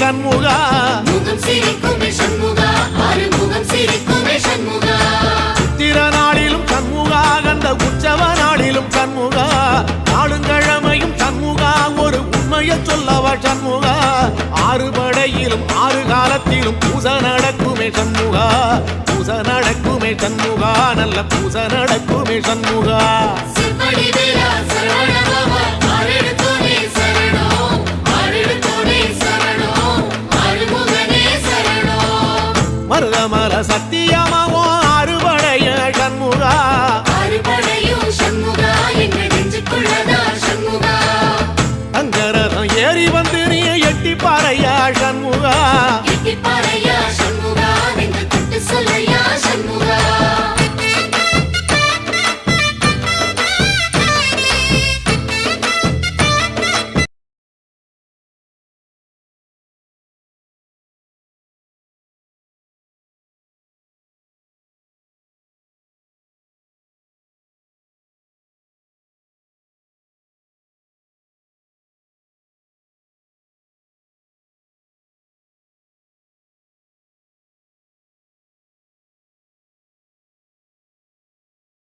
சண்முகா முகம் சிரிக்குமே சண்முகா ஆறுமுகம் சிரிக்குமே சண்முகா சித்திர நாளிலும் சண்முகா கந்த உற்சவ நாளிலும் சண்முகா நாளுங்கிழமையும் சண்முகா ஒரு உண்மையை சொல்லவா சண்முகா ஆறு படையிலும் ஆறு காலத்திலும் பூசை நடக்குமே சண்முகா பூசை நடக்குமே சண்முகா நல்ல பூசை நடக்குமே சண்முகா சிவடி வேலா சரவணபவா ஆரெடுத்தோனே சரணம் ஆரெடுத்தோனே சரணம் ஆறுமுகனே சரணம் மருதமல சத்தியமாவோ ஆறுபடைய சண்முகா ஆறுபடையும் சண்முகா எங்கள் நெஞ்சுக்குள்ளதா சண்முகா அங்கரதம் ஏறி